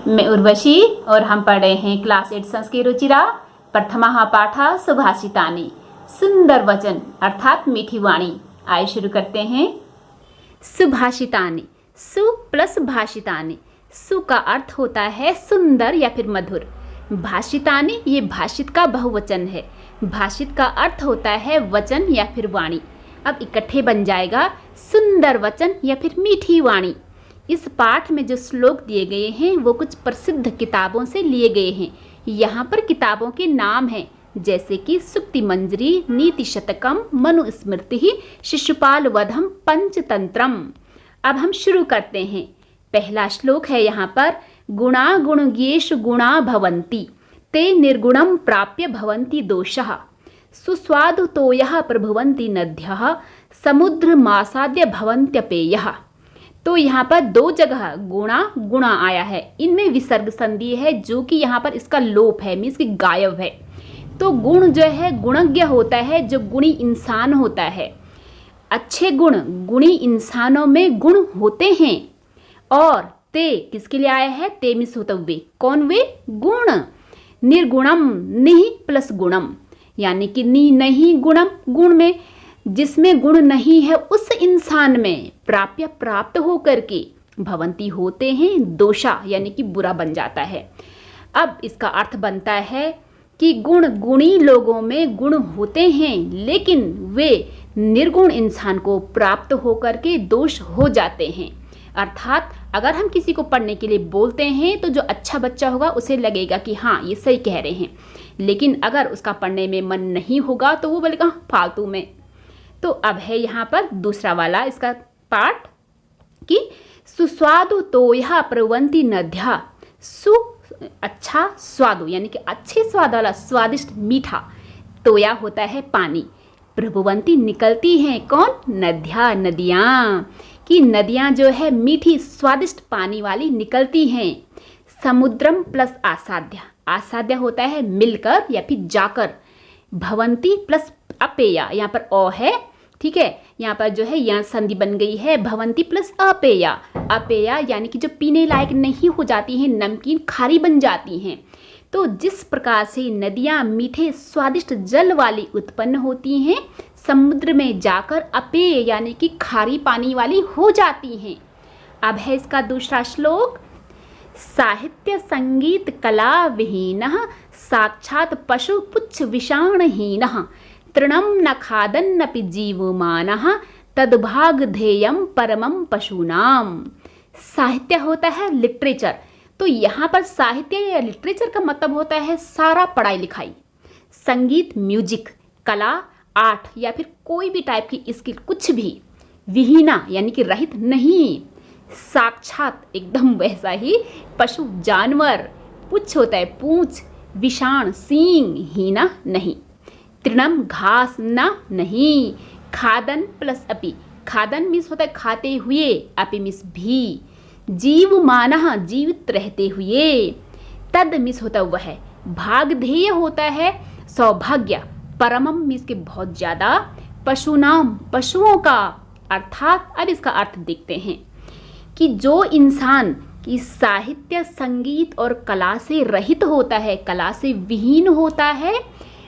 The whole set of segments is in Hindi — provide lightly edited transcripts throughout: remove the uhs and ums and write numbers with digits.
मैं उर्वशी और हम पढ़ रहे हैं क्लास 8 संस्कृत रुचिरा प्रथमा पाठा सुभाषितानि सुंदर वचन अर्थात मीठी वाणी। आइए शुरू करते हैं। सुभाषितानि, सु प्लस भाषितानि। सु का अर्थ होता है सुंदर या फिर मधुर। भाषितानि ये भाषित का बहुवचन है। भाषित का अर्थ होता है वचन या फिर वाणी। अब इकट्ठे बन जाएगा सुंदर वचन या फिर मीठी वाणी। इस पाठ में जो श्लोक दिए गए हैं वो कुछ प्रसिद्ध किताबों से लिए गए हैं। यहाँ पर किताबों के नाम हैं जैसे कि सुक्ति मंजरी, नीति शतकम, मनुस्मृति, शिशुपाल वधम, पंचतंत्रम। अब हम शुरू करते हैं। पहला श्लोक है यहाँ पर, गुणा गुणज्ञेषु गुणा भवन्ति ते निर्गुणं प्राप्य भवन्ति दोषः सुस्वादु तोयः प्रभवन्ति नद्यः समुद्रमासाद्य भवन्त्यपेयः। तो यहाँ पर दो जगह गुणा गुणा आया है, इनमें विसर्ग संधि है जो कि यहाँ पर इसका लोप है, मीन्स कि गायब है। तो गुण जो है गुणज्ञ होता है, जो गुणी इंसान होता है। अच्छे गुण गुणी इंसानों में गुण होते हैं। और ते किसके लिए आया है? ते मीन्स होता वे, कौन वे? गुण। निर्गुणम, निहि प्लस गुणम, यानी कि नी नहीं गुणम, गुण में जिसमें गुण नहीं है उस इंसान में प्राप्य प्राप्त होकर के भवंती होते हैं दोषा, यानी कि बुरा बन जाता है। अब इसका अर्थ बनता है कि गुण गुणी लोगों में गुण होते हैं लेकिन वे निर्गुण इंसान को प्राप्त होकर के दोष हो जाते हैं। अर्थात अगर हम किसी को पढ़ने के लिए बोलते हैं तो जो अच्छा बच्चा होगा उसे लगेगा कि हाँ ये सही कह रहे हैं, लेकिन अगर उसका पढ़ने में मन नहीं होगा तो वो बोलेगा फालतू में। तो अब है यहाँ पर दूसरा वाला इसका पाठ कि सुस्वादु तोयः प्रवन्ति नद्यः। सु अच्छा, स्वादु यानी कि अच्छे स्वाद वाला, स्वादिष्ट मीठा। तोया होता है पानी। प्रभुवंती निकलती हैं कौन? नद्या, नदियाँ। कि नदियाँ जो है मीठी स्वादिष्ट पानी वाली निकलती हैं। समुद्रम प्लस आसाद्य, आसाद्य होता है मिलकर या फिर जाकर। भवंती प्लस अपेया, यहाँ पर अ है, ठीक है, यहाँ पर जो है यहाँ संधि बन गई है भवंती प्लस अपेया। अपेया यानी कि जो पीने लायक नहीं हो जाती हैं, नमकीन खारी बन जाती हैं। तो जिस प्रकार से नदियाँ मीठे स्वादिष्ट जल वाली उत्पन्न होती हैं, समुद्र में जाकर अपेय यानी कि खारी पानी वाली हो जाती हैं। अब है इसका दूसरा श्लोक, साहित्य संगीत कला विहीनः साक्षात् पशु पुच्छ विषाणहीनः तृणं न खादन्नपि जीवमानः तद्भाग ध्येयं परमं पशूनाम। साहित्य होता है लिटरेचर। तो यहाँ पर साहित्य या लिटरेचर का मतलब होता है सारा पढ़ाई लिखाई। संगीत म्यूजिक, कला आर्ट या फिर कोई भी टाइप की स्किल, कुछ भी। विहीना यानी कि रहित नहीं। साक्षात एकदम वैसा ही। पशु जानवर, पुच्छ होता है पूंछ, विषाण सींग, हीना नहीं। तृणम घास ना नहीं। खादन प्लस अपि, खादन मीन्स होता है खाते हुए, अपि मीन्स भी। जीव मानः जीवित रहते हुए। तद मीन्स होता है वह। भागधेय होता है सौभाग्य। परमम मीन्स के बहुत ज्यादा। पशुनाम पशुओं का। अर्थात अब इसका अर्थ देखते हैं कि जो इंसान की साहित्य संगीत और कला से रहित होता है, कला से विहीन होता है,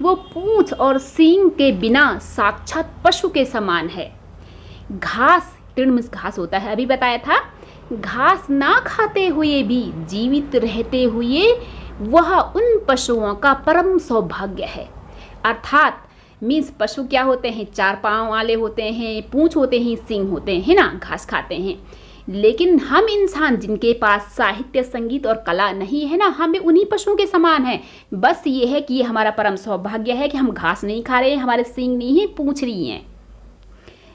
वो पूंछ और सींग के बिना साक्षात पशु के समान है। घास, तृण मीन्स घास होता है, अभी बताया था। घास ना खाते हुए भी जीवित रहते हुए वह उन पशुओं का परम सौभाग्य है। अर्थात मीन्स पशु क्या होते हैं? चार पांव वाले होते हैं, पूंछ होते हैं, सींग होते हैं, है ना, घास खाते हैं। लेकिन हम इंसान जिनके पास साहित्य संगीत और कला नहीं है ना, हम भी उन्हीं पशुओं के समान हैं। बस ये है कि ये हमारा परम सौभाग्य है कि हम घास नहीं खा रहे हैं, हमारे सींग नहीं है, पूंछ रही हैं।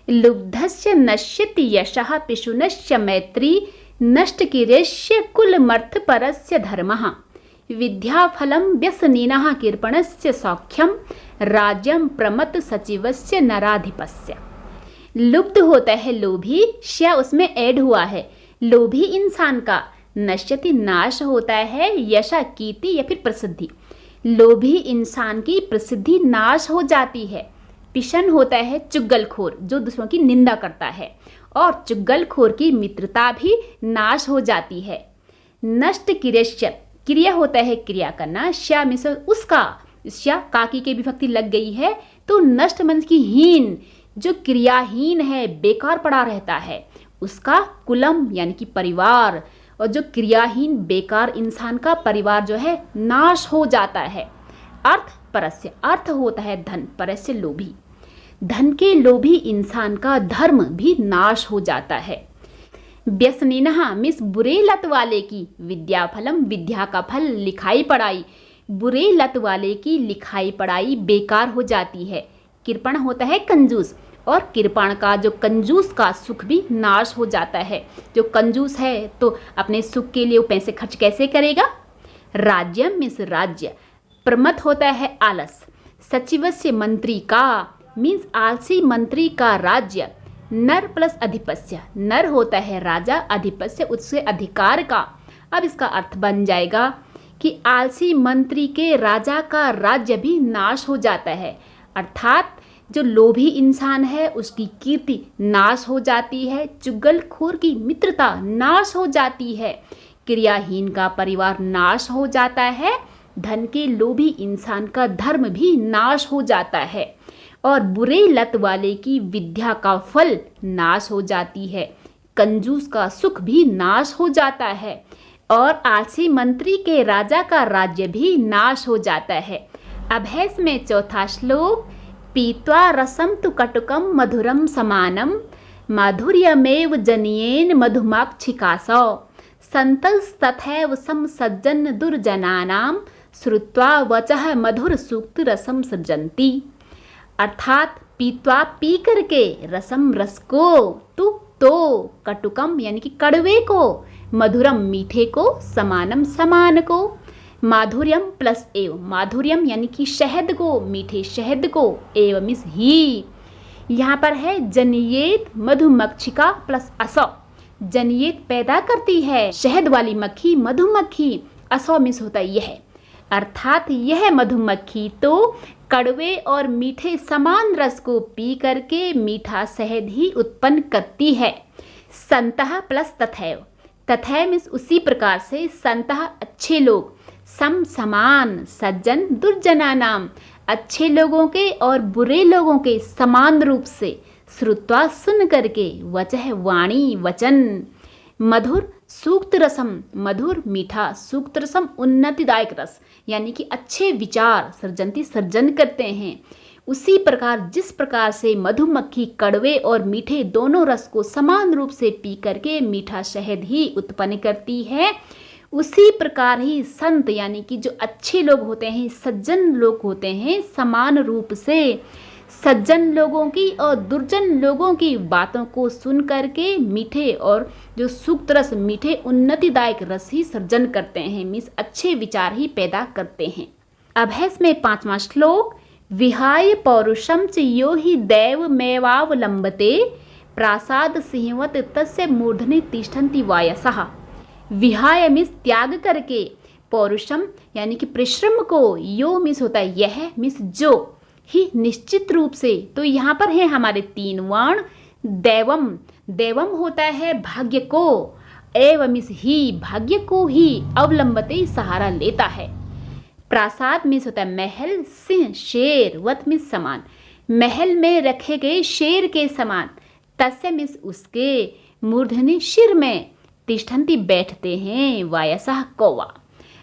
लुब्धस्य नश्यति यशः पिशुनश्च मैत्री नष्ट किरेश्य कुलमर्थ परस्य धर्मः विद्याफलं व्यसनिनः कृपणस्य सौख्यम राज्यम प्रमत सचिवस्य नराधिपस्य। लुब्ध होता है लोभी, श उसमें ऐड हुआ है, लोभी इंसान का। नश्यति नाश होता है, यशा कीर्ति या फिर प्रसिद्धि। लोभी इंसान की प्रसिद्धि नाश हो जाती है। पिशन होता है चुगलखोर, जो दूसरों की निंदा करता है, और चुगलखोर की मित्रता भी नाश हो जाती है। नष्ट क्रियश्य, क्रिया होता है क्रिया करना, श्या में से उसका, श्या काकी के विभक्ति लग गई है तो नष्ट मन की हीन, जो क्रियाहीन है बेकार पड़ा रहता है उसका कुलम यानी कि परिवार, और जो क्रियाहीन बेकार इंसान का परिवार जो है नाश हो जाता है। अर्थ परस्य, अर्थ होता है धन, परस्य लोभी, धन के लोभी इंसान का धर्म भी नाश हो जाता है। व्यसनिनः मीन्स बुरे लत वाले की, विद्या फलम विद्या का फल, लिखाई पढ़ाई, बुरे लत वाले की लिखाई पढ़ाई बेकार हो जाती है। कृपण होता है कंजूस, और कृपण का जो कंजूस का सुख भी नाश हो जाता है। जो कंजूस है तो अपने सुख के लिए वो पैसे खर्च कैसे करेगा। राज्य मीन्स राज्य, प्रमथ होता है आलस, सचिवस्य मंत्री का मीन्स आलसी मंत्री का राज्य, नर प्लस अधिपस्य, नर होता है राजा, अधिपस्य उससे अधिकार का। अब इसका अर्थ बन जाएगा कि आलसी मंत्री के राजा का राज्य भी नाश हो जाता है, अर्थात जो लोभी इंसान है उसकी कीर्ति नाश हो जाती है, चुगलखोर की मित्रता नाश हो जाती है, क्रियाहीन का परिवार नाश हो जाता है, धन के लोभी इंसान का धर्म भी नाश हो जाता है, और बुरे लत वाले की विद्या का फल नाश हो जाती है, कंजूस का सुख भी नाश हो जाता है, और आलसी मंत्री के राजा का राज्य भी नाश हो जाता है। अब है इसमें चौथा श्लोक, पीत्वा रसम तु कटुकम मधुरम समानम माधुर्यमेव जनियेन मधुमाक्षिकासौ संतस्तथैव सम सज्जन दुर्जनानां श्रुत्वा वचः मधुर सूक्त रसम सृजन्ति। अर्थात पीत्वा पी करके, रसम रस को, तो कटुकम यानी कि कड़वे को, मधुरम मीठे को, समानम समान को, माधुर्यम प्लस एव, माधुर्यम यानी कि शहद को, मीठे शहद को, एव मीन्स ही, यहाँ पर है जनियेत मधुमक्षिका प्लस असौ, जनियेत पैदा करती है शहद वाली मक्खी मधुमक्खी, असौ मीन्स होता है यह, अर्थात यह मधुमक्खी तो कड़वे और मीठे समान रस को पी करके मीठा शहद ही उत्पन्न करती है। संतः प्लस तथैव, तथैव मीन्स उसी प्रकार से, संतः अच्छे लोग, सम समान, सज्जन दुर्जना नाम, अच्छे लोगों के और बुरे लोगों के समान रूप से, श्रुत्वा सुन करके, वचः वाणी वचन, मधुर सूक्त रसम, मधुर मीठा, सूक्त रसम उन्नतिदायक रस यानी कि अच्छे विचार, सृजंती सर्जन करते हैं। उसी प्रकार जिस प्रकार से मधुमक्खी कड़वे और मीठे दोनों रस को समान रूप से पी करके मीठा शहद ही उत्पन्न करती है, उसी प्रकार ही संत यानी कि जो अच्छे लोग होते हैं, सज्जन लोग होते हैं, समान रूप से सज्जन लोगों की और दुर्जन लोगों की बातों को सुन करके मीठे और जो सूक्त रस, मीठे उन्नतिदायक रस ही सर्जन करते हैं, मीन्स अच्छे विचार ही पैदा करते हैं। अब है इसमें पांचवा श्लोक, विहाय पौरुषम च यो हि दैवमेवावलंबते प्रासाद सिंहवत तस्य मूर्धनि तिष्ठन्ति वायसः। विहाय मीन्स त्याग करके, पौरुषम यानी कि परिश्रम को, यो मीन्स होता है यह, मीन्स जो, ही निश्चित रूप से, तो यहाँ पर है हमारे तीन वर्ण, दैवम, दैवम होता है भाग्य को, एव मीन्स ही, भाग्य को ही, अवलंबते सहारा लेता है, प्रासाद मीन्स होता है महल, सिंह शेर, वत मीन्स समान, महल में रखे गए शेर के समान, तस्य मीन्स उसके, मूर्धनि शिर में, तिष्ठन्ति बैठते हैं, वायसः कौवा,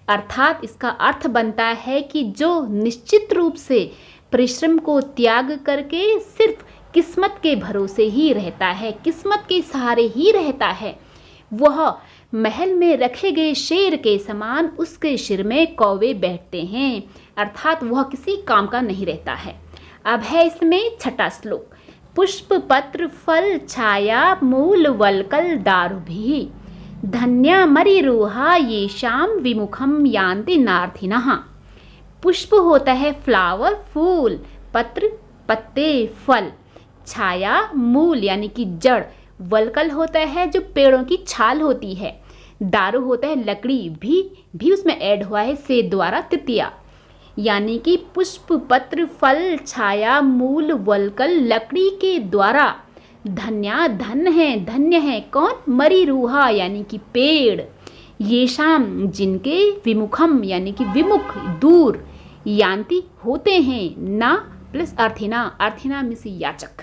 अर्थात इसका अर्थ बनता है कि जो निश्चित रूप से परिश्रम को त्याग करके सिर्फ किस्मत के भरोसे ही रहता है, किस्मत के सहारे ही रहता है, वह महल में रखे गए शेर के समान उसके सिर में कौवे बैठते हैं, अर्थात वह किसी काम का नहीं रहता है। अब है इसमें छठा श्लोक, पुष्प पत्र फल छाया मूल वलकल दारुभिः धन्या मरिरूहा येषां विमुखम यान्ति नार्थिनः। पुष्प होता है फ्लावर फूल, पत्र पत्ते फल, छाया मूल यानी कि जड़, वलकल होता है जो पेड़ों की छाल होती है, दारू होता है लकड़ी, भी उसमें ऐड हुआ है से द्वारा तृतीया, यानी कि पुष्प पत्र फल छाया मूल वलकल लकड़ी के द्वारा, धन्या धन है, धन्य है कौन, मरी रूहा यानी कि पेड़, येषाम जिनके विमुखम यानी कि विमुख दूर यान्ति होते हैं ना प्लस अर्थिना, अर्थिना मीन्स याचक,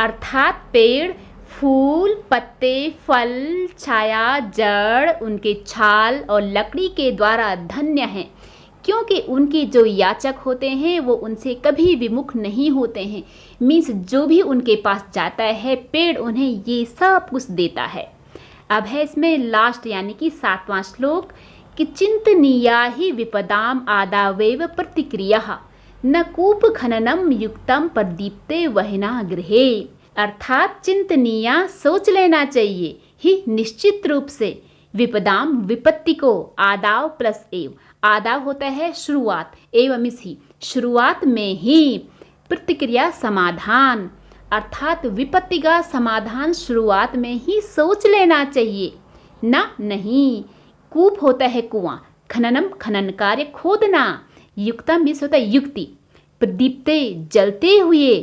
अर्थात पेड़, फूल, पत्ते, फल, छाया, जड़, उनके छाल और लकड़ी के द्वारा धन्य हैं, क्योंकि उनके जो याचक होते हैं वो उनसे कभी विमुख नहीं होते हैं। मीन्स जो भी उनके पास जाता है पेड़ उन्हें ये सब कुछ देता है। अब है इसमें लास्ट यानी कि 7वां श्लोक कि चिंतनीया ही विपदाम आदावेव प्रतिक्रिया न कूप खननम युक्तम प्रदीप्ते वहना गृहे, अर्थात चिंतनीया सोच लेना चाहिए ही निश्चित रूप से, विपदाम विपत्ति को, आदाव प्लस एव, आदाव होता है शुरुआत, एवं मिस ही शुरुआत में ही, प्रतिक्रिया समाधान, अर्थात विपत्ति का समाधान शुरुआत में ही सोच लेना चाहिए ना नहीं। कूप होता है कुआं, खननम खनन कार्य खोदना, युक्तम मिस होता है युक्ति, प्रदीप्ते जलते हुए,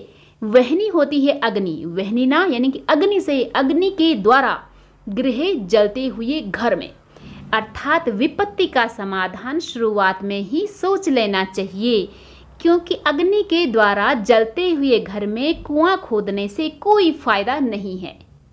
वहनी होती है अग्नि, वहनी ना यानी कि अग्नि से, अग्नि के द्वारा, गृह जलते हुए घर में, अर्थात विपत्ति का समाधान शुरुआत में ही सोच लेना चाहिए, क्योंकि अग्नि के द्वारा जलते हुए घर में कुआं खोदने से कोई फायदा नहीं है।